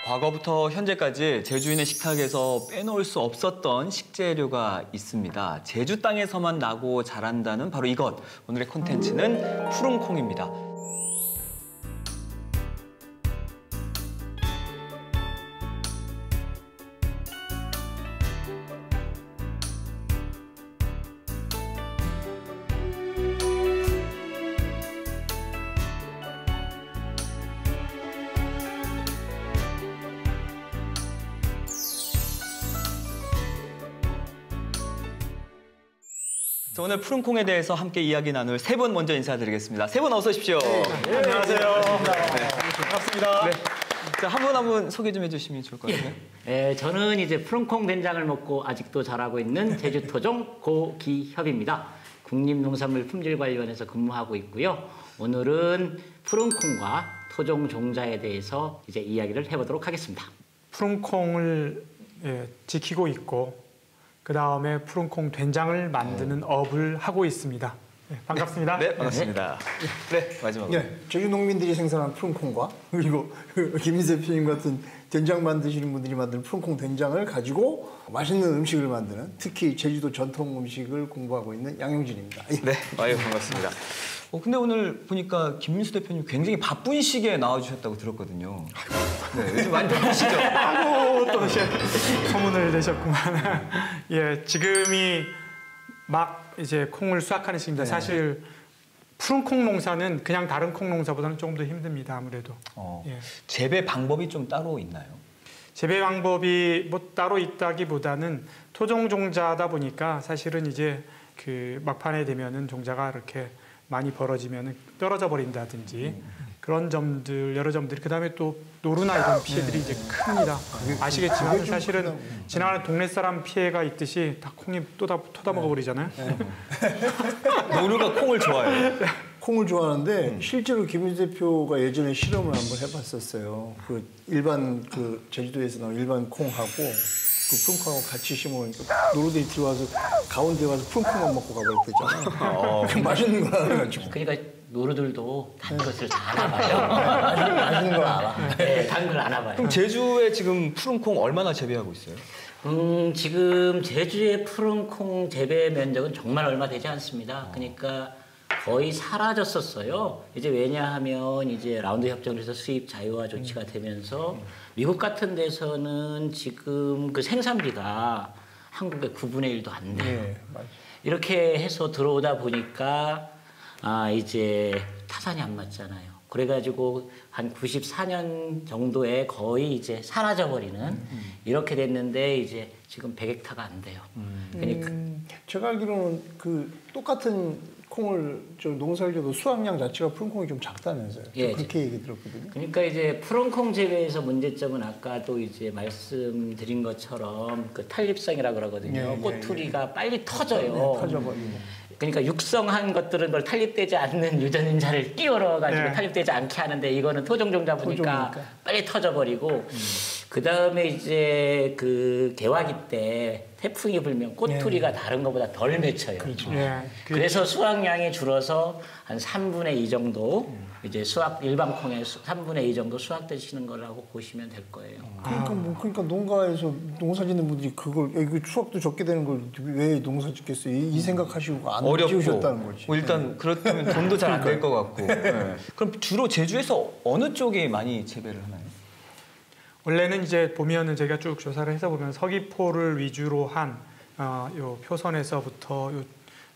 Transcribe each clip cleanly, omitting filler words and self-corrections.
과거부터 현재까지 제주인의 식탁에서 빼놓을 수 없었던 식재료가 있습니다. 제주 땅에서만 나고 자란다는 바로 이것. 오늘의 콘텐츠는 푸른콩입니다. 자, 오늘 푸른콩에 대해서 함께 이야기 나눌 세 분 먼저 인사드리겠습니다. 세 분 어서 오십시오. 네, 안녕하세요. 네. 반갑습니다. 네. 자, 한 분 한 분 소개 좀 해주시면 좋을 것 같아요. 네, 저는 이제 푸른콩 된장을 먹고 아직도 잘하고 있는 제주 토종 고기협입니다. 국립농산물 품질관리원에서 근무하고 있고요. 오늘은 푸른콩과 토종 종자에 대해서 이제 이야기를 해보도록 하겠습니다. 푸른콩을 지키고 있고 그 다음에 푸른콩 된장을 만드는 업을 하고 있습니다. 네, 반갑습니다. 네, 반갑습니다. 네, 마지막으로. 네, 제주 농민들이 생산한 푸른콩과 그리고 김인세 대표님 같은 된장 만드시는 분들이 만드는 푸른콩 된장을 가지고 맛있는 음식을 만드는 특히 제주도 전통 음식을 공부하고 있는 양용진입니다. 네, 아유, 반갑습니다. 근데 오늘 보니까 김민수 대표님 굉장히 바쁜 시기에 나와주셨다고 들었거든요. 네, 요즘 많이 바쁘시죠? 또 소문을 내셨구만. 예, 지금이 막 이제 콩을 수확하는 시기입니다. 네. 사실 푸른콩 농사는 그냥 다른 콩 농사보다는 조금 더 힘듭니다. 아무래도. 예. 재배 방법이 좀 따로 있나요? 재배 방법이 뭐 따로 있다기보다는 토종 종자다 보니까 사실은 이제 그 막판에 되면은 종자가 이렇게 많이 벌어지면 떨어져 버린다든지 그런 점들, 여러 점들이 그다음에 또 노루나 이런 피해들이 이제 큽니다. 아시겠지만 사실은 지나가는 동네 사람 피해가 있듯이 다 콩이 또 다 토다먹어 버리잖아요. 노루가 콩을 좋아해요. 콩을 좋아하는데 실제로 김인세 대표가 예전에 실험을 한번 해봤었어요. 그 일반 그 제주도에서 나온 일반 콩하고 그 푸른콩하고 같이 심으니까 노루들이 들어와서 가운데 와서 푸른콩만 먹고 가버렸대잖아요. 맛있는 걸 알아가지고. 그러니까 노루들도 단 것을 다 알아봐요. 맛있는 걸 알아. 네, 단 걸 알아봐요. 그럼 제주에 지금 푸른콩 얼마나 재배하고 있어요? 지금 제주의 푸른콩 재배 면적은 정말 얼마 되지 않습니다. 그러니까 거의 사라졌었어요. 이제 왜냐하면 이제 라운드 협정을 해서 수입 자유화 조치가 되면서 미국 같은 데서는 지금 그 생산비가 한국의 9분의 1도 안 돼요. 네, 맞아요. 이렇게 해서 들어오다 보니까 이제 타산이 안 맞잖아요. 그래가지고 한 94년 정도에 거의 이제 사라져버리는 이렇게 됐는데 이제 지금 100헥타가 안 돼요. 그러니까 제가 알기로는 그 똑같은 콩을 농사를 지어도 수확량 자체가 푸른콩이 좀 작다면서요. 예, 그렇게 얘기 들었거든요. 그러니까 이제 푸른콩 재배에서 문제점은 아까도 이제 말씀드린 것처럼 그 탄립성이라 그러거든요. 꼬투리가 빨리 터져요. 네, 터져버리고. 그러니까 육성한 것들은 그걸 탄립되지 않는 유전자를 끼워넣어가지고 탄립되지 않게 하는데 이거는 토종종자 보니까 빨리 터져버리고 그 다음에 이제 그 개화기 때 태풍이 불면 꼬투리가 다른 것보다 덜 맺혀요. 그렇죠. 그래서 수확량이 줄어서 한 3분의 2 정도 이제 일반 콩의 3분의 2 정도 수확되시는 거라고 보시면 될 거예요. 그러니까 농가에서 농사 짓는 분들이 그걸 이거 수확도 적게 되는 걸 왜 농사 짓겠어요? 이 생각하시고 안 지으셨다는 거지. 일단 그렇다면 돈도 잘 안 될 것 같고. 네. 그럼 주로 제주에서 어느 쪽이 많이 재배를 하나요? 원래는 이제 보면은 저희가 쭉 조사를 해서 보면 서귀포를 위주로 한 요 표선에서부터 요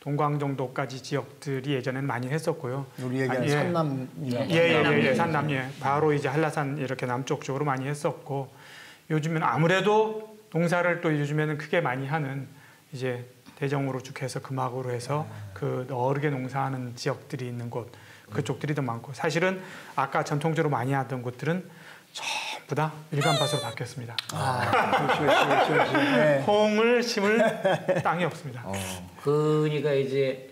동광 정도까지 지역들이 예전에는 많이 했었고요. 우리 얘기하는 산남. 산남 바로 이제 한라산 이렇게 남쪽 쪽으로 많이 했었고 요즘에는 아무래도 농사를 또 요즘에는 크게 많이 하는 이제 대정으로 쭉 해서 금악으로 해서 그 어르게 농사하는 지역들이 있는 곳 그쪽들이 더 많고 사실은 아까 전통적으로 많이 하던 곳들은 전부 다 일간밭으로 바뀌었습니다. 그렇죠. 네. 콩을 심을 땅이 없습니다. 그러니까 이제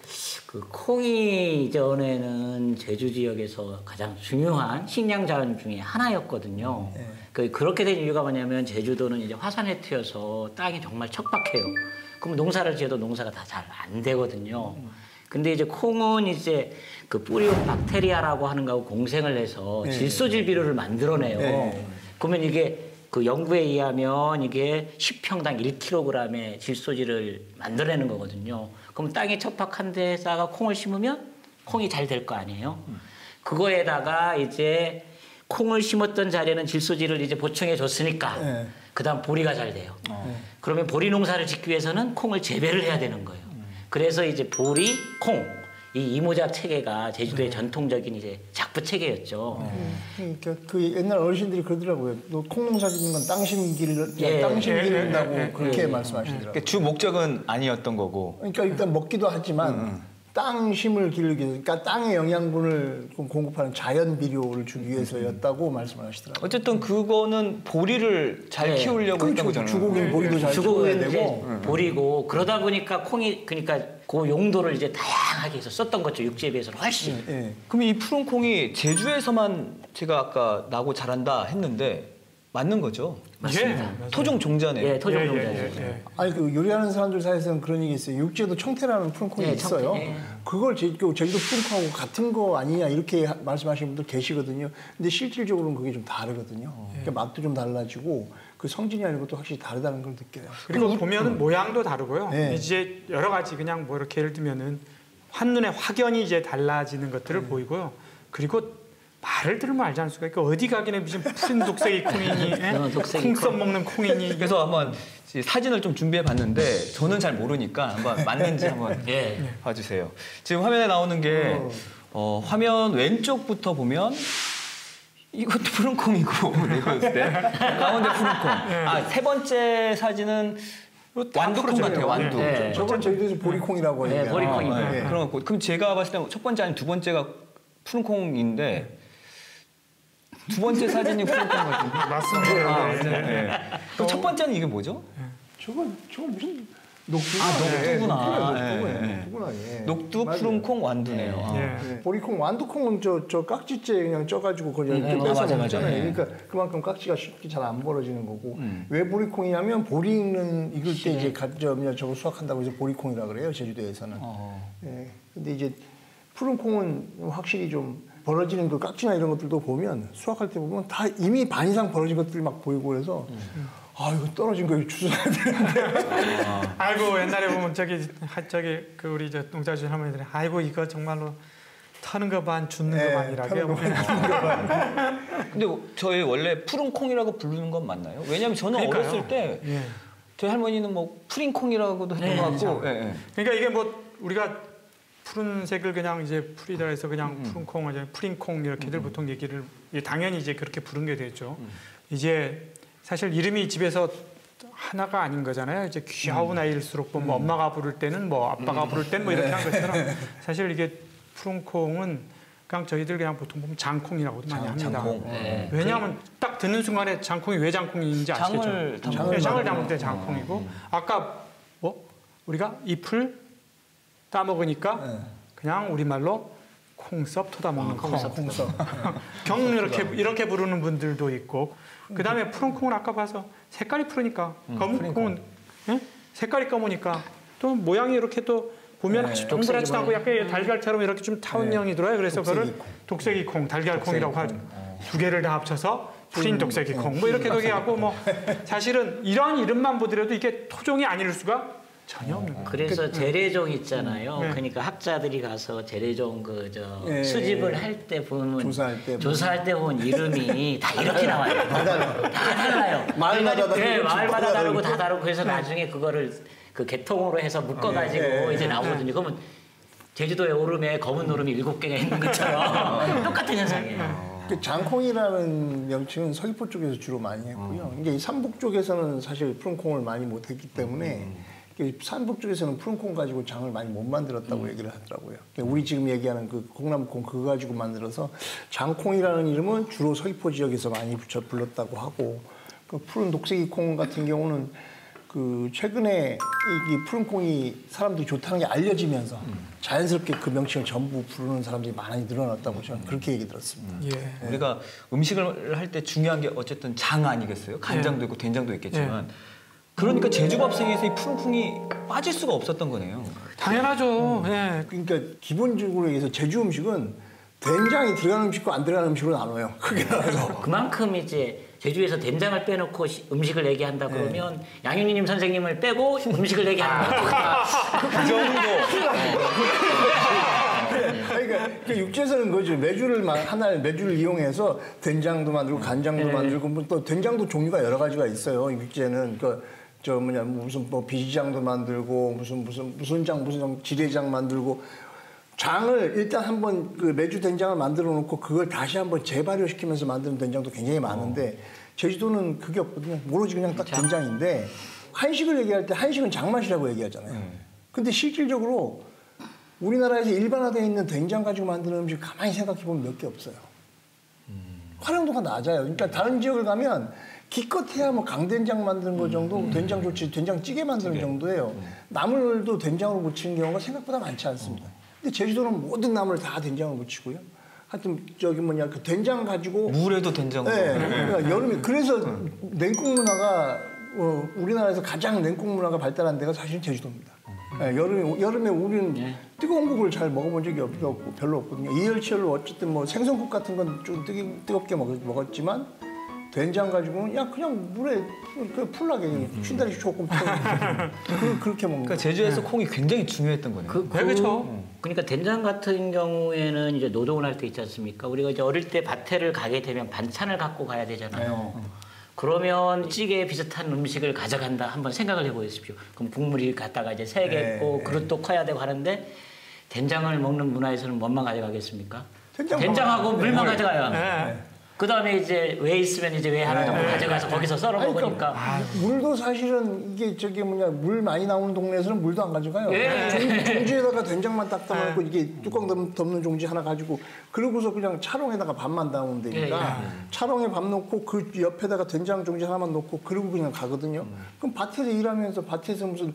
그 콩이 이전에는 제주 지역에서 가장 중요한 식량 자원 중에 하나였거든요. 그렇게 된 이유가 뭐냐면 제주도는 이제 화산에 트여서 땅이 정말 척박해요. 그럼 농사를 지어도 농사가 다 잘 안 되거든요. 근데 이제 콩은 이제 그 뿌리온 박테리아라고 하는 거하고 공생을 해서 질소질 비료를 만들어내요. 네. 그러면 이게 그 연구에 의하면 이게 10평당 1kg의 질소질을 만들어내는 거거든요. 그럼 땅에 척박한 데다가 콩을 심으면 콩이 잘 될 거 아니에요. 그거에다가 이제 콩을 심었던 자리에는 질소질을 이제 보충해 줬으니까 그다음 보리가 잘 돼요. 그러면 보리 농사를 짓기 위해서는 콩을 재배를 해야 되는 거예요. 그래서 이제 보리, 콩 이 이모작 체계가 제주도의 전통적인 이제 작부 체계였죠. 그러니까 그 옛날 어르신들이 그러더라고요. 너 콩농사 짓는 건 땅심 기른다고 그렇게 말씀하시더라고요. 그러니까 주 목적은 아니었던 거고. 그러니까 일단 먹기도 하지만 땅심을 기르기 위해서, 그러니까 땅의 영양분을 공급하는 자연 비료를 주기 위해서였다고 말씀을 하시더라고요. 어쨌든 그거는 보리를 잘 키우려고 했던 거잖아요. 주곡인 보리도 잘 키워야 주곡은 되고. 이제 보리고 그러다 보니까 콩이 그러니까 그 용도를 이제 다양하게 해서 썼던 거죠. 육지에 비해서는 훨씬. 그럼 이 푸른 콩이 제주에서만 제가 아까 나고 자란다 했는데 맞는 거죠? 맞습니다. 토종 종자네요. 예, 토종 종자죠. 아니 그 요리하는 사람들 사이에서는 그런 얘기 있어요. 육지에도 청태라는 푸른콩이 네, 있어요. 청태. 그걸 제주도 푸른콩하고 같은 거 아니냐 이렇게 말씀하시는 분들 계시거든요. 근데 실질적으로는 그게 좀 다르거든요. 그러니까 맛도 좀 달라지고 그 성질이나 이런 것도 확실히 다르다는 걸 느껴요. 그리고 보면은 모양도 다르고요. 네. 이제 여러 가지 그냥 뭐 이렇게 예를 들면은 한눈에 확연히 이제 달라지는 것들을 보이고요. 그리고 말을 들으면 알지 않을 수가 있고 어디 가기는 무슨 푸른 독색이 콩이니, 콩 먹는 콩이니. 그래서 한번 사진을 좀 준비해 봤는데 저는 잘 모르니까 한번 맞는지 한번 봐주세요. 지금 화면에 나오는 게 화면 왼쪽부터 보면 이것도 푸른 콩이고 내가 봤을 때 가운데 푸른 콩. 아, 세 번째 사진은 완두콩 같아요. 완두. 네. 저건 저희도 보리콩이라고 네, 해요. 보리콩입니다. 네. 그런 거. 그럼 제가 봤을 때 첫 번째 아니 두 번째가 푸른 콩인데 두 번째 사진이 푸른 콩 같은데. 맞습니다. 네. 그럼 첫 번째는 이게 뭐죠? 저건 무슨 녹두구나. 녹두구나. 예. 녹두, 맞아요. 푸른 콩, 완두네요. 예. 보리콩, 완두콩은 저 깍지째 그냥 쪄가지고 거기 이렇게 맞아, 빼서 맞아. 먹잖아요. 그러니까 그만큼 깍지가 쉽게 잘 안 벌어지는 거고. 왜 보리콩이냐면 보리 익을 때 이제 저거 수확한다고 해서 보리콩이라 그래요. 제주도에서는. 예. 근데 이제 푸른 콩은 확실히 좀 벌어지는 그 깍지나 이런 것들도 보면 수확할 때 보면 다 이미 반 이상 벌어진 것들이 막 보이고 그래서 아 이거 떨어진 거 주워야 되는데. 아이고 옛날에 보면 저기 그 우리 저 농사짓는 할머니들이 아이고 이거 정말로 터는 거 반 줍는 거 반이라고요. 근데 저희 원래 푸른 콩이라고 부르는 건 맞나요? 왜냐하면 저는 그러니까요. 어렸을 때 저희 할머니는 뭐 푸린 콩이라고도 했던 것 같고. 그러니까 이게 뭐 우리가 푸른색을 그냥 이제 풀이라 해서 그냥 푸른 콩, 푸린 콩 이렇게들 보통 얘기를 당연히 이제 그렇게 부른 게 되죠. 이제 사실 이름이 집에서 하나가 아닌 거잖아요. 이제 귀여운 아이일수록 뭐 엄마가 부를 때는 뭐 아빠가 부를 때는 뭐 이렇게 한 것처럼 사실 이게 푸른 콩은 그냥 저희들 그냥 보통 보면 장콩이라고도 많이 합니다. 장콩. 왜냐하면 딱 듣는 순간에 장콩이 왜 장콩인지 아시겠죠? 장을 담을 때 장콩이고 아까 뭐 우리가 잎을 따먹으니까 그냥 우리말로 콩섭 토다 먹는 콩. 경 이렇게 부르는 분들도 있고 그다음에 푸른 콩은 아까 봐서 색깔이 푸르니까 검은 콩은 색깔이 검으니까 또 모양이 이렇게 또 보면 아주 동그랗지도 않고 약간 달걀처럼 이렇게 좀 타원형이 들어요. 그래서 그걸 독세기 콩, 달걀 콩이라고 하죠. 두 개를 다 합쳐서 푸린 독세기 콩 뭐 이렇게도 얘기하고 뭐 사실은 이런 이름만 보더라도 이게 토종이 아닐 수가 전혀 없는 거예요. 그래서 재래종 있잖아요. 그러니까 학자들이 가서 재래종 수집을 할 때 보면 조사할 때 보면 이름이 다 이렇게 나와요. 다 달라요. 마을마다 다르고 마을마다 다르고 다 다르고 그래서 나중에 그거를 그 개통으로 해서 묶어가지고 이제 나오거든요. 그러면 제주도에 오름에 검은 오름이 7개가 있는 것처럼 똑같은 현상이에요. 장콩이라는 명칭은 서귀포 쪽에서 주로 많이 했고요. 이게 삼북 쪽에서는 사실 푸른콩을 많이 못했기 때문에 산북 쪽에서는 푸른콩 가지고 장을 많이 못 만들었다고 얘기를 하더라고요. 우리 지금 얘기하는 그 콩나물콩 그거 가지고 만들어서 장콩이라는 이름은 주로 서귀포 지역에서 많이 불렀다고 하고 그 푸른 독세기 콩 같은 경우는 그 최근에 이 푸른콩이 사람들이 좋다는 게 알려지면서 자연스럽게 그 명칭을 전부 부르는 사람들이 많이 늘어났다고 저는 그렇게 얘기 들었습니다. 우리가 음식을 할 때 중요한 게 어쨌든 장 아니겠어요? 간장도 있고 된장도 있겠지만 그러니까 제주밥상에서 이 푸른 콩이 빠질 수가 없었던 거네요. 당연하죠. 예. 그러니까 기본적으로 얘기해서 제주 음식은 된장이 들어가는 음식과 안 들어가는 음식으로 나눠요. 크게 나눠서. 그만큼 이제 제주에서 된장을 빼놓고 음식을 얘기한다 그러면 양윤희님 선생님을 빼고 음식을 얘기하는 거야. 그 정도. 그러니까 그 육지에서는 거죠. 메주를 이용해서 된장도 만들고 간장도 만들고 뭐 또 된장도 종류가 여러 가지가 있어요. 육지에는 무슨 뭐 비지장도 만들고 무슨 장 지뢰장 만들고 장을 일단 한번 그 메주 된장을 만들어 놓고 그걸 다시 한번 재발효시키면서 만드는 된장도 굉장히 많은데 제주도는 그게 없거든요. 오로지 그냥 딱 된장인데 한식을 얘기할 때 한식은 장맛이라고 얘기하잖아요. 근데 실질적으로 우리나라에서 일반화되어 있는 된장 가지고 만드는 음식 가만히 생각해 보면 몇 개 없어요. 활용도가 낮아요. 그러니까 다른 지역을 가면 기껏해야 뭐 강된장 만드는 거 정도, 된장 좋지, 된장찌개 만드는 정도예요. 나물도 된장으로 무치는 경우가 생각보다 많지 않습니다. 근데 제주도는 모든 나물을 다 된장으로 무치고요. 하여튼 그 된장 가지고 물에도 된장으로. 네, 그러니까 여름에 그래서 냉국 문화가 우리나라에서 가장 냉국 문화가 발달한 데가 사실 제주도입니다. 네, 여름에 우리는 뜨거운 국을 잘 먹어본 적이 없고 별로 없거든요. 이열치열로 어쨌든 뭐 생선국 같은 건 좀 뜨겁게 먹었지만 된장 가지고는 그냥 물에 풀나게 춘다리 조금 그렇게 먹는. 그러니까 제주에서 콩이 굉장히 중요했던 거네요. 그렇죠. 그러니까 된장 같은 경우에는 이제 노동을 할 때 있지 않습니까? 우리가 이제 어릴 때 밭에를 가게 되면 반찬을 갖고 가야 되잖아요. 그러면 찌개 비슷한 음식을 가져간다 한번 생각을 해보십시오. 그럼 국물이 갖다가 이제 세 개 있고 그릇도 커야 되고 하는데 된장을 먹는 문화에서는 뭐만 가져가겠습니까? 된장하고 물만 가져가요. 그 다음에 이제 왜 있으면 이제 왜 하나 정도 가져가서 거기서 썰어 먹으니까. 물도 사실은 이게 물 많이 나오는 동네에서는 물도 안 가져가요. 종지에다가 된장만 딱 담아놓고 이게 뚜껑 덮는 종지 하나 가지고 그러고서 그냥 차롱에다가 밥만 담으면 되니까 차롱에 밥 넣고 그 옆에다가 된장 종지 하나만 넣고 그러고 그냥 가거든요. 그럼 밭에서 일하면서 밭에서 무슨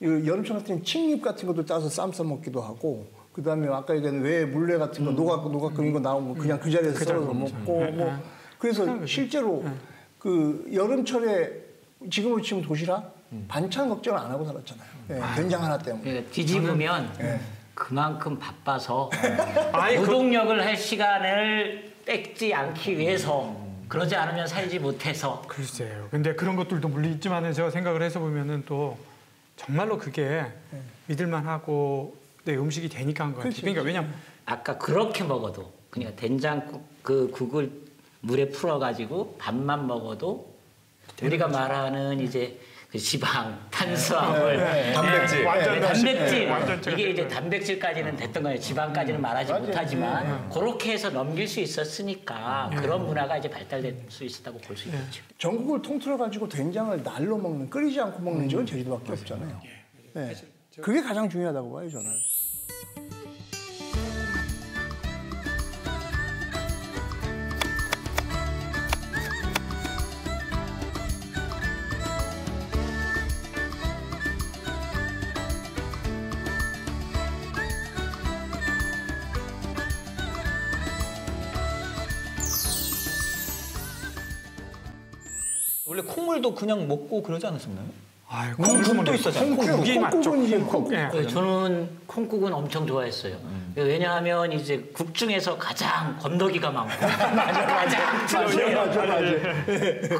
여름철 같은 경우는 칡잎 같은 것도 따서 쌈 싸 먹기도 하고 그다음에 아까 얘기한 왜 물레 같은 거 노각 이거 나오면 그냥 그 자리에서 썰어서 먹고 뭐 그래서 실제로 그 여름철에 지금으로 치면 도시락 반찬 걱정을 안 하고 살았잖아요. 된장 하나 때문에. 그러니까 뒤집으면 그만큼 바빠서 노동력을 할 시간을 뺏지 않기 위해서 그러지 않으면 살지 못해서. 글쎄요. 근데 그런 것들도 물론 있지만은 제가 생각을 해서 보면은 또 정말로 그게 믿을만하고 내 음식이 되니까 한 거 같아요. 그러니까 왜냐면 아까 그렇게 먹어도 그러니까 된장국 그 국을 물에 풀어가지고 밥만 먹어도 우리가 말하는 이제 그 지방, 탄수화물, 단백질, 단백질 이게 이제 단백질까지는 됐던 거예요. 지방까지는 말하지 못하지만 그렇게 해서 넘길 수 있었으니까 그런 문화가 이제 발달될 수 있었다고 볼 수 있겠죠. 전국을 통틀어 가지고 된장을 날로 먹는 끓이지 않고 먹는 지역은 제주도밖에 없잖아요. 네. 그게 가장 중요하다고 봐요, 저는. 원래 콩물도 그냥 먹고 그러지 않았었나요? 콩국도 있었잖아요. 콩국이 맞죠. 저는 콩국은 엄청 좋아했어요. 왜냐하면 이제 국 중에서 가장 건더기가 많고 맞아.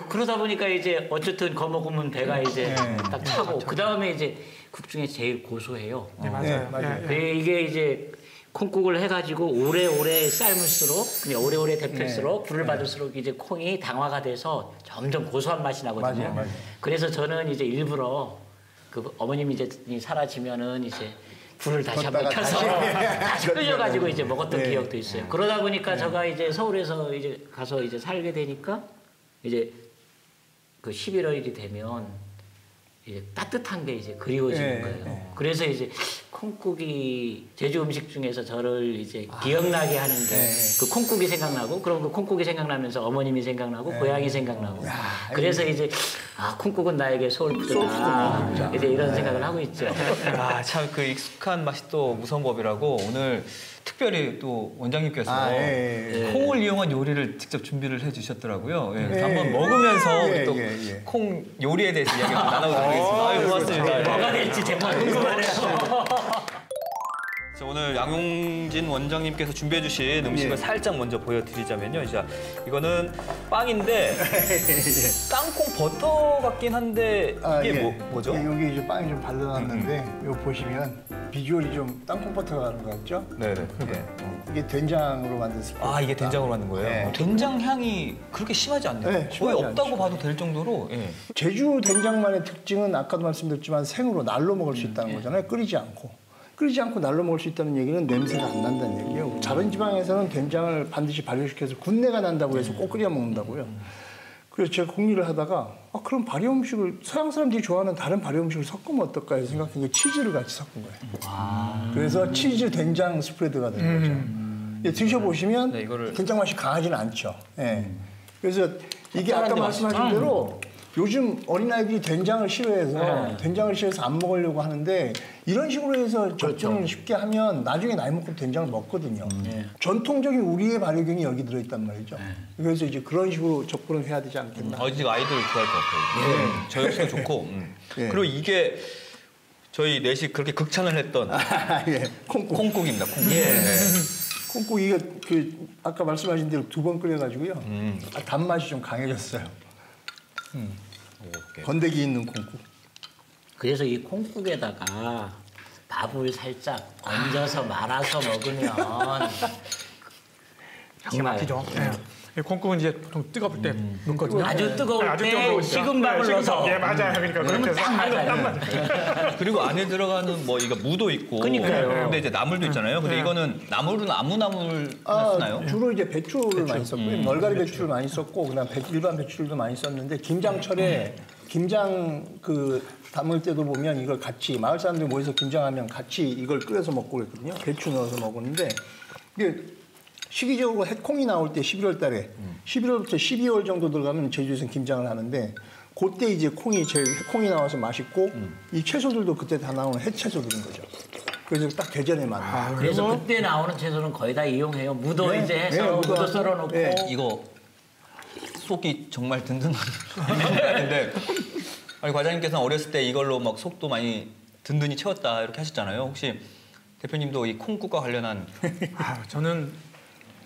그러다 보니까 이제 어쨌든 거먹으면 배가 이제 딱 차고 그 다음에 이제 국 중에 제일 고소해요. 네, 맞아요. 이게 이제 콩국을 해가지고 오래오래 삶을수록 그냥 오래오래 데필수록 불을 받을수록 이제 콩이 당화가 돼서 점점 고소한 맛이 나거든요. 맞아요. 그래서 저는 이제 일부러 그 어머님이 이제 사라지면은 이제 불을 다시 한번 켜서 다시 끓여가지고 이제 먹었던 기억도 있어요. 그러다 보니까 제가 이제 서울에서 이제 가서 이제 살게 되니까 이제 그 11월이 되면 이제 따뜻한 게 이제 그리워지는 거예요. 그래서 이제 콩국이 제주 음식 중에서 저를 이제 기억나게 하는 게 그 콩국이 생각나고 그럼 그 콩국이 생각나면서 어머님이 생각나고 고향이 생각나고 그래서 이제 콩국은 나에게 소울푸드다 이제 이런 생각을 하고 있죠. 참 그 익숙한 맛이 또 무서운 법이라고 오늘 특별히 또 원장님께서 콩을 이용한 요리를 직접 준비를 해주셨더라고요. 그래서 한번 먹으면서 또 콩 요리에 대해서 이야기 나눠보도록 하겠습니다. 고맙습니다. 뭐가 될지 정말 궁금하네요. 양용진 원장님께서 준비해주신 음식을 예. 살짝 먼저 보여드리자면요. 자, 이거는 빵인데 땅콩 버터 같긴 한데 이게 예. 뭐죠? 예, 여기 이제 빵이 좀 발라놨는데 이거 보시면 비주얼이 좀 땅콩 버터가 나는 것 같죠? 네네. 이게 된장으로 만든 스프. 아, 이게 된장으로 만든 거예요? 네. 된장 향이 그렇게 심하지 않네요. 네, 거의 심하지 없다고 않죠. 봐도 될 정도로. 예. 제주 된장만의 특징은 아까도 말씀드렸지만 생으로 날로 먹을 수 있다는 거잖아요. 끓이지 않고. 끓이지 않고 날로 먹을 수 있다는 얘기는 냄새가 안 난다는 얘기예요. 다른 지방에서는 된장을 반드시 발효시켜서 군내가 난다고 해서 꼭 끓여 먹는다고요. 그래서 제가 궁리를 하다가 그럼 발효 음식을 서양 사람들이 좋아하는 다른 발효 음식을 섞으면 어떨까 해서 생각한 게 치즈를 같이 섞은 거예요. 그래서 치즈 된장 스프레드가 된 거죠. 예, 드셔보시면 네, 이거를... 된장 맛이 강하지는 않죠. 예. 그래서 이게 아까 말씀하신 대로 요즘 어린아이들이 된장을 싫어해서 된장을 싫어해서 안 먹으려고 하는데 이런 식으로 해서 접근을 쉽게 하면 나중에 나이 먹고 된장을 먹거든요. 전통적인 우리의 발효균이 여기 들어있단 말이죠. 그래서 이제 그런 식으로 접근을 해야 되지 않겠나. 아직 아이들 좋아할 것 같아요. 네. 저 역시도 좋고. 예. 그리고 이게 저희 넷이 그렇게 극찬을 했던 예. 콩국. 콩국입니다. 콩국. 예. 콩국 이게 아까 말씀하신 대로 2번 끓여가지고요. 단맛이 좀 강해졌어요. 건더기 있는 콩국. 그래서 이 콩국에다가 밥을 살짝 얹어서 말아서 먹으면 정말 막히죠. 예. 콩국은 이제 보통 뜨거울 때 넣거든요. 아주 뜨거울 아주 때 뜨거울 때. 식은 밥을 네, 넣어서. 예, 맞아요. 그러니까 그러면 그렇게 딱 해서 맞아요. 그리고 안에 들어가는 뭐 이거 무도 있고. 그러니까요. 근데 이제 나물도 있잖아요. 근데 이거는 나물은 아무 나물 쓰나요? 주로 이제 배추를 많이 썼고요. 얼갈이 배추를 많이 썼고 그다음 일반 배추들도 많이 썼는데 김장철에 김장 담을 때도 보면 이걸 같이 마을 사람들이 모여서 김장하면 같이 이걸 끓여서 먹고 그랬거든요. 배추 넣어서 먹었는데 이게 시기적으로 해콩이 나올 때 11월 달에 11월부터 12월 정도 들어가면 제주에서는 김장을 하는데 그때 이제 해콩이 나와서 맛있고 이 채소들도 그때 다 나오는 해채소들인 거죠. 그래서 딱 계절에 맞는. 그래서 그때 나오는 채소는 거의 다 이용해요. 무도 네, 이제 해서 무도 썰어놓고. 네. 이거 속이 정말 든든한 인데 아니 과장님께서는 어렸을 때 이걸로 막 속도 많이 든든히 채웠다 이렇게 하셨잖아요. 혹시 대표님도 이 콩국과 관련한 저는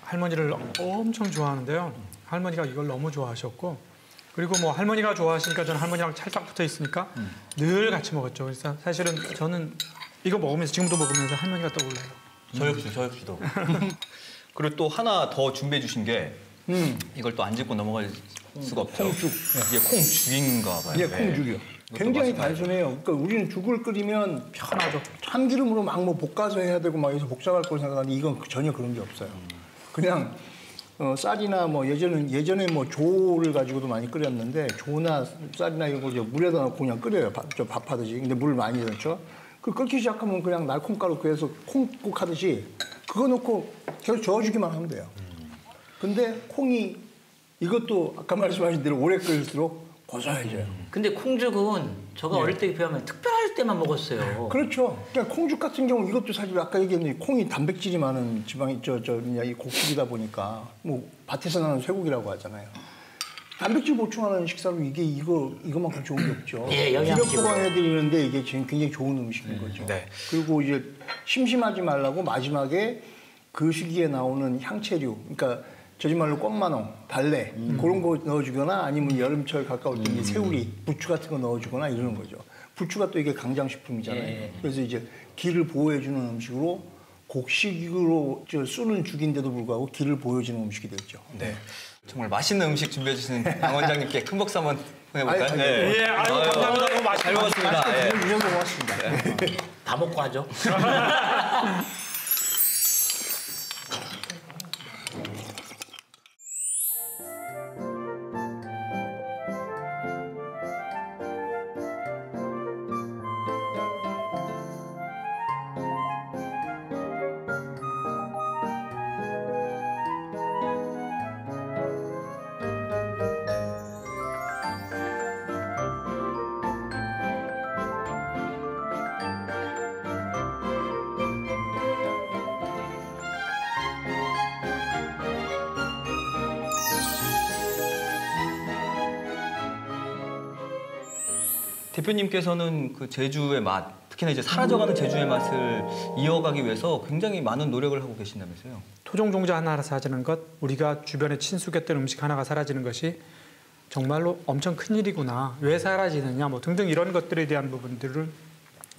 할머니를 엄청 좋아하는데요. 할머니가 이걸 너무 좋아하셨고 그리고 뭐 할머니가 좋아하시니까 저는 할머니랑 찰떡 붙어 있으니까 늘 같이 먹었죠. 그래서 사실은 저는 이거 먹으면서 지금도 먹으면서 할머니가 떠올라요. 저 역시도. 그리고 또 하나 더 준비해 주신 게 이걸 또 안 짚고 넘어갈 수가 없죠. 콩죽. 이게 콩죽인가 봐요. 예, 콩죽이요. 굉장히 단순해요. 그러니까 우리는 죽을 끓이면 편하죠. 참기름으로 막 뭐 볶아서 해야 되고 막 해서 복잡할 걸 생각하는데 이건 전혀 그런 게 없어요. 그냥 쌀이나 뭐 예전에 뭐 조를 가지고도 많이 끓였는데 조나 쌀이나 이런 거 이제 물에다 넣고 그냥 끓여요. 밥 하듯이. 근데 물을 많이 넣죠. 그 끓기 시작하면 그냥 날콩가루 그래서 콩국 하듯이 그거 넣고 계속 저어주기만 하면 돼요. 근데 콩이 이것도 아까 말씀하신 대로 오래 끓일수록 고소해져요. 근데 콩죽은 저가 어릴 때 비하면 특별할 때만 먹었어요. 그렇죠. 그러니까 콩죽 같은 경우 이것도 사실 아까 얘기했는데 콩이 단백질이 많은 지방이 이 곡식이다 보니까 뭐 밭에서 나는 쇠고기라고 하잖아요. 단백질 보충하는 식사로 이거만큼 좋은 게 없죠. 예, 영양식으로. 기력 보강해드리는데 이게 지금 굉장히 좋은 음식인 거죠. 네. 그리고 이제 심심하지 말라고 마지막에 그 시기에 나오는 향채류, 그러니까 저지 말로 꽁마농, 달래 그런 거 넣어주거나 아니면 여름철 가까울 때 이제 새우리, 부추 같은 거 넣어주거나 이러는 거죠. 부추가 또 이게 강장식품이잖아요. 예. 그래서 이제 기를 보호해주는 음식으로 곡식으로 쏘는 죽인데도 불구하고 기를 보여주는 음식이 되죠. 네. 정말 맛있는 음식 준비해 주신 양 원장님께 큰 박수 한번 해볼까요? 아유, 네. 예, 아유, 감사합니다. 너무 잘 먹었습니다. 예. 주셔서 고맙습니다. 다 먹고 하죠. 대표님께서는 그 제주의 맛, 특히 특히나 이제 사라져가는 제주의 맛을 이어가기 위해서 굉장히 많은 노력을 하고 계신다면서요. 토종종자 하나 사라지는 것, 우리가 주변에 친숙했던 음식 하나가 사라지는 것이 정말로 엄청 큰 일이구나. 왜 사라지느냐 뭐 등등 이런 것들에 대한 부분들을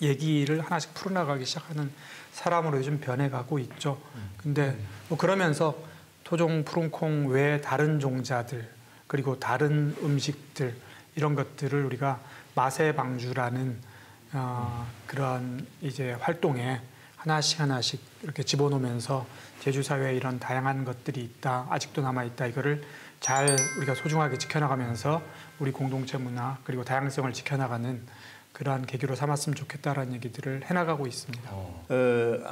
얘기를 하나씩 풀어나가기 시작하는 사람으로 요즘 변해가고 있죠. 근데 뭐 그러면서 토종 푸른콩 외에 다른 종자들 그리고 다른 음식들 이런 것들을 우리가 맛의 방주라는 그런 이제 활동에 하나씩 이렇게 집어넣으면서 제주 사회에 이런 다양한 것들이 있다, 아직도 남아 있다. 이거를 잘 우리가 소중하게 지켜나가면서 우리 공동체 문화 그리고 다양성을 지켜나가는 그러한 계기로 삼았으면 좋겠다라는 얘기들을 해나가고 있습니다.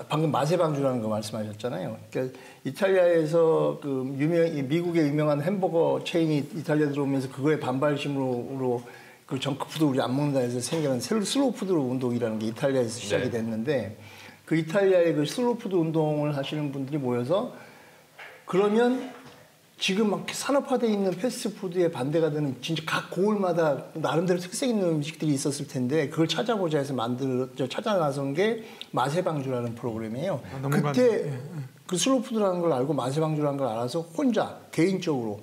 방금 맛의 방주라는 거 말씀하셨잖아요. 그러니까 이탈리아에서 미국의 유명한 햄버거 체인이 이탈리아 들어오면서 그거에 반발심으로 그 정크푸드 우리 안 먹는다 해서 생겨난 슬로우푸드 운동이라는 게 이탈리아에서 시작이 됐는데 그 이탈리아의 그 슬로우푸드 운동을 하시는 분들이 모여서 그러면 지금 막 산업화되어 있는 패스트푸드에 반대가 되는 진짜 각 고을마다 나름대로 특색 있는 음식들이 있었을 텐데 그걸 찾아보자 해서 찾아 나선 게 맛의 방주라는 프로그램이에요. 그때 그 슬로우푸드라는 걸 알고 맛의 방주라는 걸 알아서 혼자 개인적으로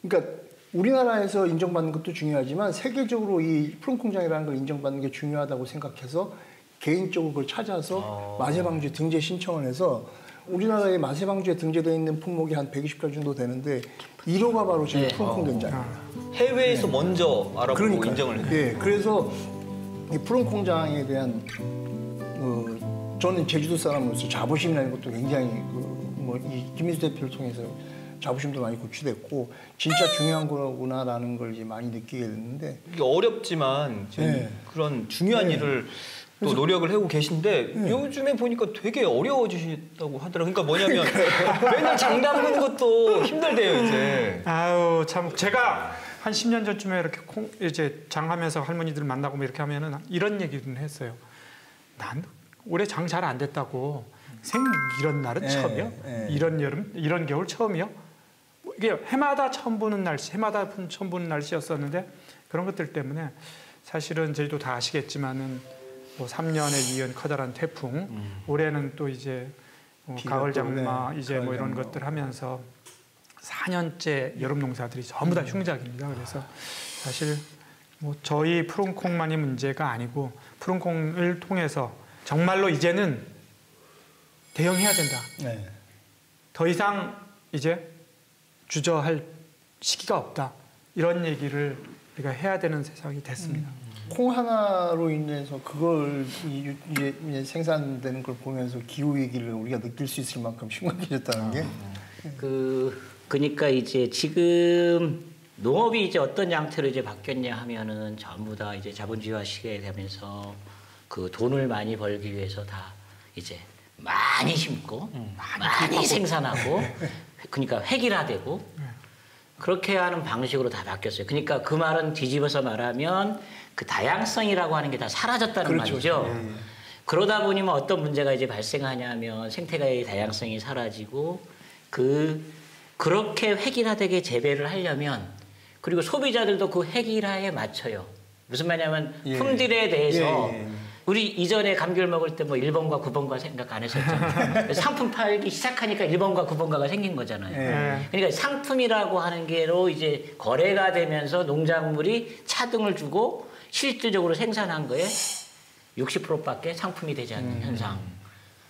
그러니까 우리나라에서 인정받는 것도 중요하지만 세계적으로 이 푸른콩장이라는 걸 인정받는 게 중요하다고 생각해서 개인적으로 그걸 찾아서 맛의 방주에 등재 신청을 해서 우리나라의 맛의 방주에 등재되어 있는 품목이 한 120가지 정도 되는데 1호가 바로 지금 푸른콩 된장입니다. 해외에서 먼저 알아보고 인정을 해요. 네, 그래서 이 푸른콩장에 대한 저는 제주도 사람으로서 자부심이라는 것도 굉장히 이 김민수 대표를 통해서 자부심도 많이 고취됐고 진짜 중요한 거구나라는 걸 이제 많이 느끼게 됐는데 이게 어렵지만 지금 그런 중요한 일을 또 노력을 하고 계신데 요즘에 보니까 되게 어려워지셨다고 하더라고요. 그러니까 뭐냐면 맨날 장 담그는 것도 힘들대요 이제. 아유 참 제가 한 10년 전쯤에 이렇게 이제 장하면서 할머니들 만나고 뭐 이렇게 하면은 이런 얘기를 했어요. 난 올해 장 잘 안 됐다고. 이런 날은 처음이요? 이런 여름, 이런 겨울 처음이요? 이게 해마다 처음 보는 날씨, 해마다 처음 보는 날씨였었는데 그런 것들 때문에 사실은 저희도 다 아시겠지만은 뭐 3년에 이은 커다란 태풍, 올해는 또 이제 가을 장마, 이제 뭐 이런 것들 하면서 4년째 여름 농사들이 전부 다 흉작입니다. 그래서 사실 뭐 저희 푸른콩만이 문제가 아니고 푸른콩을 통해서 정말로 이제는 대응해야 된다. 네. 더 이상 이제 주저할 시기가 없다. 이런 얘기를 우리가 해야 되는 세상이 됐습니다. 콩 하나로 인해서 그걸 이제 생산되는 걸 보면서 기후 위기를 우리가 느낄 수 있을 만큼 심각해졌다는 게 그러니까 이제 지금 농업이 이제 어떤 양태로 이제 바뀌었냐 하면은 전부 다 이제 자본주의화 시대에 되면서 그 돈을 많이 벌기 위해서 다 이제 많이 심고 많이 생산하고 그러니까 획일화되고 그렇게 하는 방식으로 다 바뀌었어요. 그러니까 그 말은 뒤집어서 말하면 그 다양성이라고 하는 게 다 사라졌다는 말이죠. 그러다 보니 뭐 어떤 문제가 이제 발생하냐면 생태계의 다양성이 사라지고 그렇게 획일화되게 재배를 하려면 그리고 소비자들도 그 획일화에 맞춰요. 무슨 말이냐면 품질에 대해서 우리 이전에 감귤 먹을 때 뭐 1번과 9번과 생각 안 했었잖아요. 상품 팔기 시작하니까 1번과 9번가가 생긴 거잖아요. 그러니까 상품이라고 하는 게로 이제 거래가 되면서 농작물이 차등을 주고 실질적으로 생산한 거에 60%밖에 상품이 되지 않는 현상.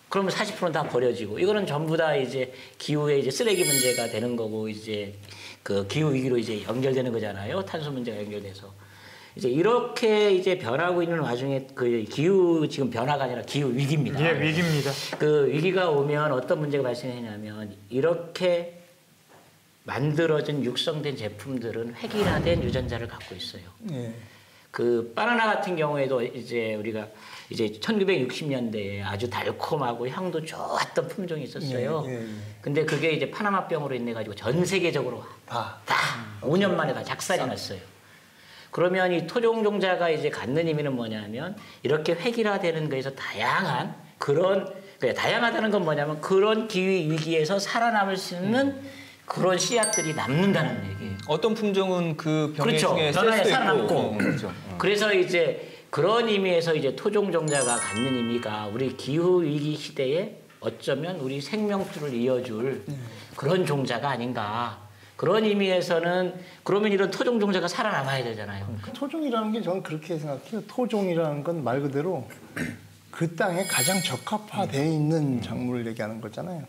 그러면 40%는 다 버려지고 이거는 전부 다 이제 기후의 이제 쓰레기 문제가 되는 거고 이제 그 기후 위기로 이제 연결되는 거잖아요. 탄소 문제가 연결돼서. 이제 이렇게 이제 변하고 있는 와중에 그 기후 지금 변화가 아니라 기후 위기입니다. 예, 위기입니다. 그 위기가 오면 어떤 문제가 발생하냐면 이렇게 만들어진 육성된 제품들은 획일화된 유전자를 갖고 있어요. 그 바나나 같은 경우에도 이제 우리가 이제 1960년대에 아주 달콤하고 향도 좋았던 품종이 있었어요. 근데 그게 이제 파나마병으로 인해 가지고 전 세계적으로 다 5년 만에 다 작살이 났어요. 그러면 이 토종종자가 이제 갖는 의미는 뭐냐면 이렇게 획일화되는 거에서 다양한 다양하다는 건 뭐냐면 그런 기후 위기에서 살아남을 수 있는 그런 씨앗들이 남는다는 얘기예요. 어떤 품종은 그 병해 그렇죠. 중에 변화에 쓸 수도 살아남고. 있고. 그렇죠. 그래서 이제 그런 의미에서 이제 토종종자가 갖는 의미가 우리 기후 위기 시대에 어쩌면 우리 생명줄을 이어줄 그런 종자가 아닌가. 그런 의미에서는 그러면 이런 토종종자가 살아남아야 되잖아요. 토종이라는 게 저는 그렇게 생각해요. 토종이라는 건 말 그대로 그 땅에 가장 적합화되어 있는 작물을 얘기하는 거잖아요.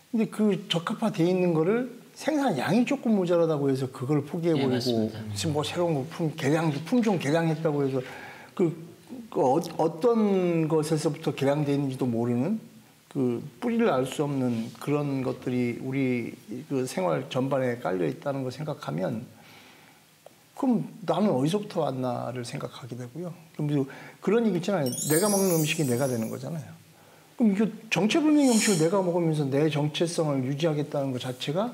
근데 그 적합화되어 있는 거를 생산량이 조금 모자라다고 해서 그걸 포기해버리고 지금 뭐 새로운 거 품종 개량했다고 해서 어떤 것에서부터 개량되어 있는지도 모르는 그 뿌리를 알 수 없는 그런 것들이 우리 그 생활 전반에 깔려 있다는 걸 생각하면 그럼 나는 어디서부터 왔나를 생각하게 되고요. 그럼 그런 얘기 있잖아요. 내가 먹는 음식이 내가 되는 거잖아요. 그럼 이거 정체불명의 음식을 내가 먹으면서 내 정체성을 유지하겠다는 것 자체가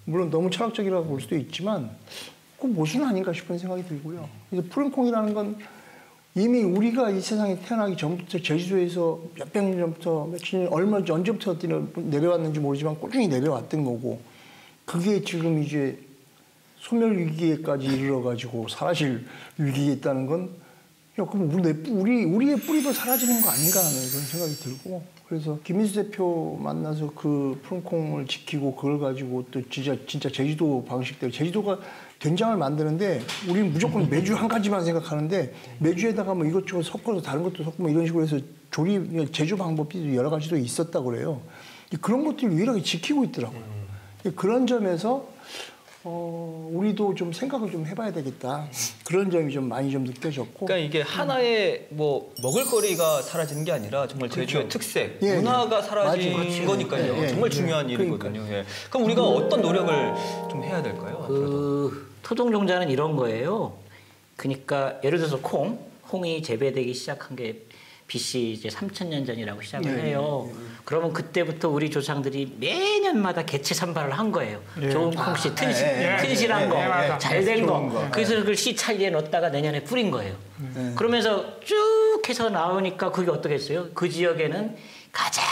물론 너무 철학적이라고 볼 수도 있지만 그 모순 아닌가 싶은 생각이 들고요. 그래서 푸른콩이라는 건 이미 우리가 이 세상에 태어나기 전부터 제주도에서 몇백 년 전부터 며칠 언제부터 내려왔는지 모르지만 꾸준히 내려왔던 거고 그게 지금 이제 소멸 위기에까지 이르러가지고 사라질 위기에 있다는 건 야, 그럼 우리의 뿌리도 사라지는 거 아닌가 하는 그런 생각이 들고 그래서 김인수 대표 만나서 그 푸른콩을 지키고 그걸 가지고 또 진짜 제주도 방식대로 제주도가 된장을 만드는데 우리는 무조건 매주 한 가지만 생각하는데 매주에다가 뭐 이것저것 섞어서 다른 것도 섞고 뭐 이런 식으로 해서 제조 방법이 여러 가지도 있었다고 그래요. 그런 것들을 유일하게 지키고 있더라고요. 그런 점에서 우리도 좀 생각을 좀 해봐야 되겠다. 그런 점이 좀 많이 좀 느껴졌고. 그러니까 이게 하나의 뭐 먹을거리가 사라지는 게 아니라 정말 제주의 특색, 예, 문화가 예. 사라진 맞아요. 거니까요. 예, 예. 정말 중요한 일이거든요. 예. 그럼 우리가 어떤 노력을 좀 해야 될까요? 앞으로도? 토종종자는 이런 거예요. 그러니까 예를 들어서 홍이 재배되기 시작한 게 BC 이제 3,000년 전이라고 시작을 해요. 그러면 그때부터 우리 조상들이 매년마다 개체 선발을 한 거예요. 좋은 콩씨, 튼실한 거, 잘 된 거. 그래서 그걸 씨 찰리에 넣었다가 내년에 뿌린 거예요. 그러면서 쭉 해서 나오니까 그게 어떻겠어요? 그 지역에는 가장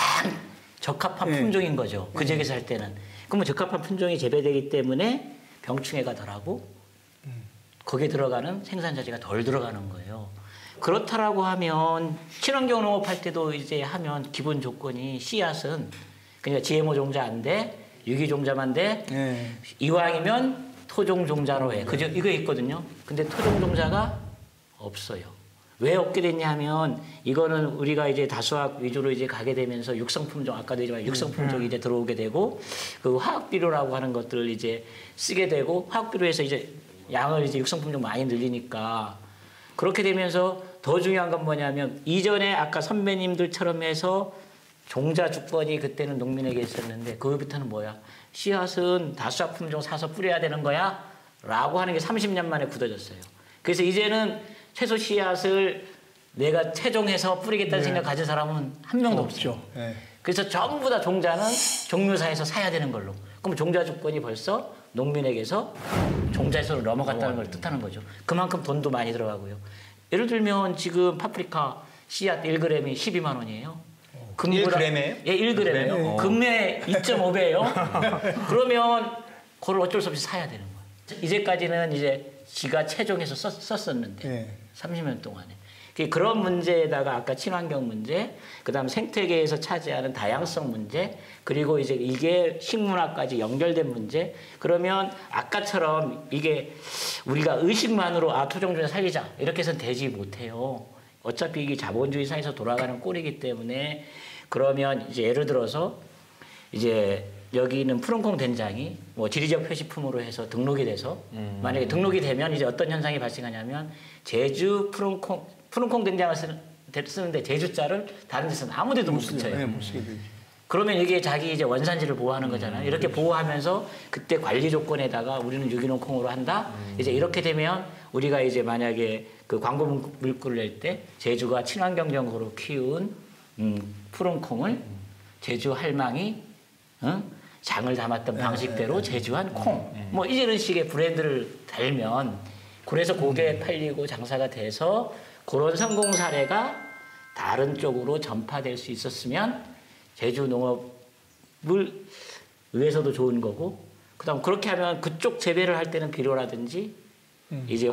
적합한 품종인 거죠. 그 지역에서 할 때는. 그러면 적합한 품종이 재배되기 때문에 병충해가 덜하고 거기에 들어가는 생산자재가 덜 들어가는 거예요. 그렇다라고 하면 친환경 농업할 때도 이제 하면 기본 조건이 씨앗은 그러니까 GMO 종자 안 돼, 유기 종자만 돼. 이왕이면 토종 종자로 해. 그죠? 이거 있거든요. 근데 토종 종자가 없어요. 왜 없게 됐냐면 이거는 우리가 이제 다수학 위주로 이제 가게 되면서 육성 품종 아까도 얘기했지만 육성 품종이 이제 들어오게 되고 그 화학 비료라고 하는 것들을 이제 쓰게 되고 화학 비료에서 이제 양을 이제 육성 품종 많이 늘리니까 그렇게 되면서 더 중요한 건 뭐냐면 이전에 아까 선배님들처럼 해서 종자 주권이 그때는 농민에게 있었는데 그거부터는 뭐야? 씨앗은 다수학 품종 사서 뿌려야 되는 거야? 라고 하는 게 30년 만에 굳어졌어요. 그래서 이제는 채소 씨앗을 내가 채종해서 뿌리겠다는 생각 가진 사람은 한 명도 없죠. 그래서 전부 다 종자는 종묘사에서 사야 되는 걸로. 그럼 종자 주권이 벌써 농민에게서 종자에서 넘어갔다는 걸 뜻하는 거죠. 그만큼 돈도 많이 들어가고요. 예를 들면 지금 파프리카 씨앗 1g이 12만 원이에요. 1g이에요? 예, 1g이에요. 금매 2.5배예요. 그러면 그걸 어쩔 수 없이 사야 되는 거예요. 이제까지는 이제 지가 채종해서 썼었는데 30년 동안에. 그런 문제에다가 아까 친환경 문제, 그다음 생태계에서 차지하는 다양성 문제, 그리고 이제 이게 식문화까지 연결된 문제. 그러면 아까처럼 이게 우리가 의식만으로 토종종자 살리자 이렇게 해서는 되지 못해요. 어차피 이게 자본주의 사회에서 돌아가는 꼴이기 때문에 그러면 이제 예를 들어서 이제 여기는 푸른콩 된장이 뭐 지리적 표시품으로 해서 등록이 돼서 만약에 등록이 되면 이제 어떤 현상이 발생하냐면 제주 푸른콩 된장을 쓰는데 제주자를 다른 데서는 아무 데도 못 붙여요. 못 쓰게 되지. 그러면 이게 자기 이제 원산지를 보호하는 거잖아요. 이렇게 보호하면서 그때 관리 조건에다가 우리는 유기농 콩으로 한다. 이제 이렇게 되면 우리가 이제 만약에 그 광고 문구를 낼 때 제주가 친환경적으로 키운 푸른콩을 제주 할망이 장을 담았던 방식대로 제주한 콩. 뭐 이런 식의 브랜드를 달면 그래서 그게 팔리고 장사가 돼서 그런 성공 사례가 다른 쪽으로 전파될 수 있었으면 제주 농업을 위해서도 좋은 거고 그다음 그렇게 하면 그쪽 재배를 할 때는 비료라든지 이제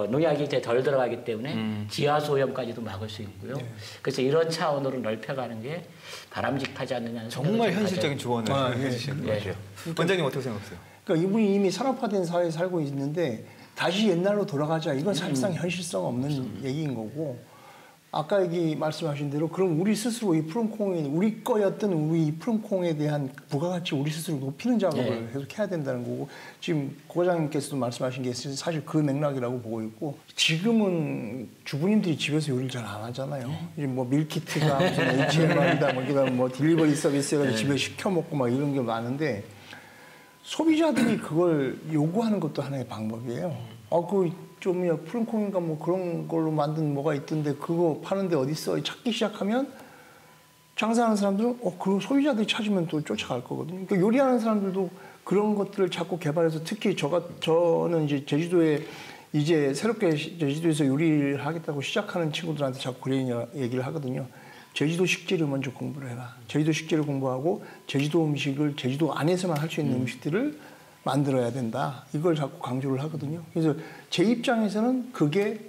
농약이 이제 덜 들어가기 때문에 지하수 오염까지도 막을 수 있고요. 그래서 이런 차원으로 넓혀가는 게 바람직하지 않느냐는 정말 생각을 좀 현실적인 조언을 해주시는 것 같아요. 원장님 어떻게 생각하세요? 그러니까 이분이 이미 산업화된 사회에 살고 있는데 다시 옛날로 돌아가자. 이건 사실상 현실성 없는 얘기인 거고 아까 말씀하신 대로 그럼 우리 스스로 이 푸른콩이 우리 거였던 우리 이 푸른콩에 대한 부가가치 우리 스스로 높이는 작업을 계속 해야 된다는 거고 지금 고 과장님께서도 말씀하신 게 사실 그 맥락이라고 보고 있고 지금은 주부님들이 집에서 요리를 잘 안 하잖아요. 이제 뭐 밀키트가 무슨 HMR이다 뭐 그다음 뭐 딜리버리 서비스 해가지고 집에 시켜 먹고 막 이런 게 많은데 소비자들이 그걸 요구하는 것도 하나의 방법이에요. 좀 푸른콩인가 뭐 그런 걸로 만든 뭐가 있던데 그거 파는데 어디 있어? 찾기 시작하면 장사하는 사람들은 그 소비자들이 찾으면 또 쫓아갈 거거든요. 그러니까 요리하는 사람들도 그런 것들을 자꾸 개발해서 특히 저는 이제 제주도에 이제 새롭게 제주도에서 요리를 하겠다고 시작하는 친구들한테 자꾸 그런 얘기를 하거든요. 제주도 식재료 먼저 공부를 해라. 제주도 식재료 공부하고 제주도 음식을 제주도 안에서만 할 수 있는 음식들을 만들어야 된다. 이걸 자꾸 강조를 하거든요. 그래서 제 입장에서는 그게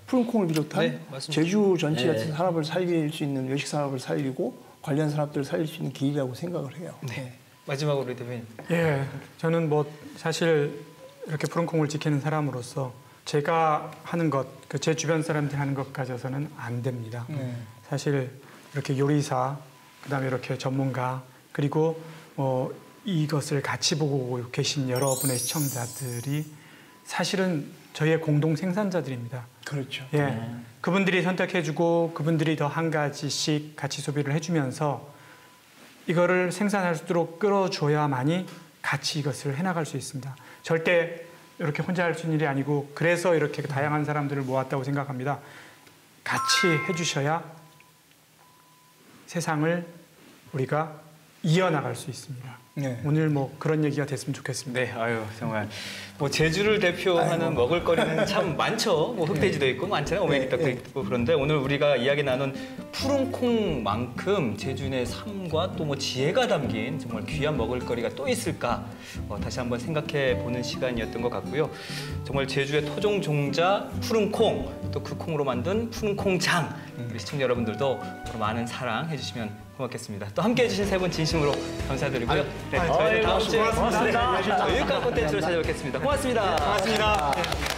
푸른콩을 비롯한 제주 전체 같은 산업을 살릴 수 있는 외식 산업을 살리고 관련 산업들을 살릴 수 있는 길이라고 생각을 해요. 네. 마지막으로 우리 대표님. 예, 저는 뭐 사실 이렇게 푸른콩을 지키는 사람으로서 제가 하는 것, 제 주변 사람들이 하는 것 가져서는 안 됩니다. 사실 이렇게 요리사, 그다음에 이렇게 전문가, 그리고 이것을 같이 보고 계신 여러분의 시청자들이 사실은 저희의 공동 생산자들입니다. 그렇죠. 예, 그분들이 선택해주고 그분들이 더 한 가지씩 같이 소비를 해주면서 이거를 생산할 수 있도록 끌어줘야만이 같이 이것을 해나갈 수 있습니다. 절대 이렇게 혼자 할 수 있는 일이 아니고 그래서 이렇게 다양한 사람들을 모았다고 생각합니다. 같이 해주셔야 세상을 우리가 이어나갈 수 있습니다. 오늘 뭐 그런 얘기가 됐으면 좋겠습니다. 네, 정말 뭐 제주를 대표하는 먹을거리는 참 많죠. 뭐 흑돼지도 있고 많잖아요. 오메기떡도 있고 그런데 오늘 우리가 이야기 나눈 푸른콩만큼 제주인의 삶과 또 뭐 지혜가 담긴 정말 귀한 먹을거리가 또 있을까 다시 한번 생각해 보는 시간이었던 것 같고요. 정말 제주의 토종 종자 푸른콩 또 그 콩으로 만든 푸른콩장 우리 시청자 여러분들도 많은 사랑해 주시면 고맙겠습니다. 또 함께해 주신 세 분 진심으로 감사드리고요. 네, 저희는 다음 주에 유익한 콘텐츠로 찾아뵙겠습니다. 고맙습니다. 고맙습니다.